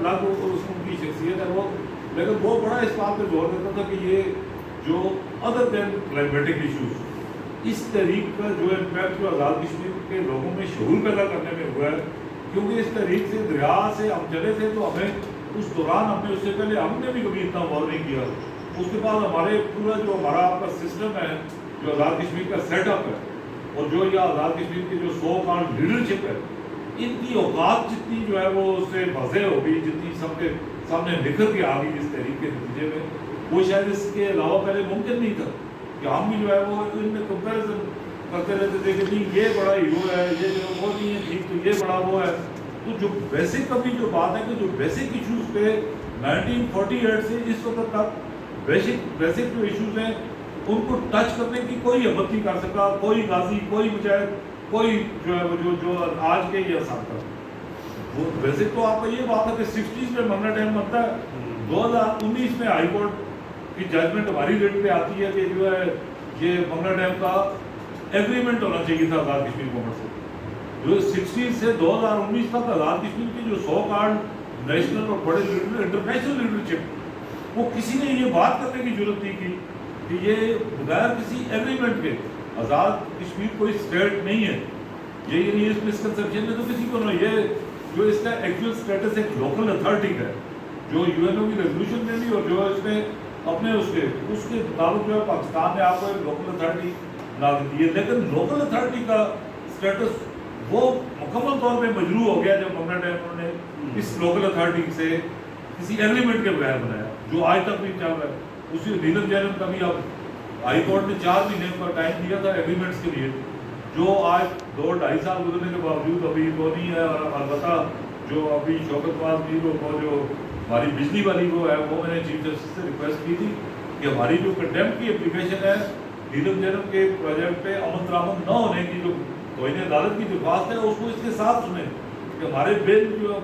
الگ ان کی شخصیت ہے وہ، لیکن وہ بڑا اس بات پہ زور دیتا تھا کہ یہ جو ادر دین کلائمیٹک ایشوز، اس تحریک کا جو امپیکٹ جو آزاد کشمیر کے لوگوں میں شعور پیدا کرنے میں ہوا ہے، کیونکہ اس تحریک سے دریا سے ہم چلے تھے تو ہمیں اس دوران ہم نے اس سے پہلے ہم نے بھی کبھی اتنا غور نہیں کیا. اس کے بعد ہمارے پورا جو ہمارا آپ کا سسٹم ہے، جو آزاد کشمیر کا سیٹ اپ ہے، اور جو یہ آزاد کشمیر کی جو سو کال لیڈرشپ ہے، ان کی اوقات جتنی جو ہے وہ اس سے واضح ہو گئی، جتنی سب کے سامنے نکھر کے آ گئی اس تحریک کے نتیجے میں، وہ شاید اس کے علاوہ پہلے ممکن نہیں تھا کہ ہم بھی جو ہے وہ ان میں کمپیریزن کرتے رہتے تھے کہ نہیں یہ بڑا ہیرو ہے، یہ جو وہ نہیں ہے ٹھیک تو یہ بڑا وہ ہے. تو جو بیسک ابھی جو بات ہے کہ جو بیسک ایشوز پہ 1948 سے اس وقت تک بیسک جو ایشوز ہیں ان کو ٹچ کرنے کی کوئی ہمت نہیں کر سکا، کوئی غازی، کوئی مجاہد، کوئی جو ہے جو آج کے یہ ساتھ. وہ بیسک تو آپ کا یہ بات ہے کہ 60s میں منگنا ڈیم بنتا ہے، 2019 میں ہائی کورٹ کی ججمنٹ ہماری ریٹ پہ آتی ہے کہ جو ہے یہ منگنا ڈیم کا ایگریمنٹ ہونا چاہیے تھا آزاد کشمیر گورنمنٹ سے. جو 60 سے 2019 تک آزاد کشمیر کی جو 100 کارڈ نیشنل اور بڑے لیڈر، انٹرنیشنل لیڈرشپ، وہ کسی نے یہ بات کرنے کی ضرورت نہیں کی کہ یہ بغیر کسی ایگریمنٹ کے آزاد کشمیر کوئی اسٹیٹ نہیں ہے. یہ یعنی اس مسکنسیپشن میں تو کسی کو نہ، یہ جو اس کا ایکچوئل اسٹیٹس ایک لوکل اتھارٹی کا ہے، جو یو این او کی ریزولوشن میں بھی اور جو اس میں اپنے اس کے مطابق جو ہے پاکستان نے آپ کو ایک لوکل اتھارٹی لاگو دی ہے. لیکن لوکل اتھارٹی کا اسٹیٹس وہ مکمل طور پہ مجروح ہو گیا جب منگنا ڈیم انہوں نے اس لوکل اتھارٹی سے کسی ایگریمنٹ کے بغیر بنایا، جو آج تک بھی چل رہا ہے. اسی نیلم جینم کا بھی اب ہائی کورٹ نے 4 مہینے کا ٹائم دیا تھا ایگریمنٹس کے لیے، جو آج 2-2.5 سال گزرنے کے باوجود ابھی وہ نہیں ہے. اور البتہ جو ابھی شوکت واز بھی وہ جو ہماری بجلی والی وہ ہے، وہ میں نے چیف جسٹس سے ریکویسٹ کی تھی کہ ہماری جو کنڈیم کی اپلیکیشن ہے نیلم جینم کے پروجیکٹ پہ عمل درآمد نہ ہونے کی جو توہین عدالت کی درخواست ہے، اس کو اس کے ساتھ سنیں کہ ہمارے بل جو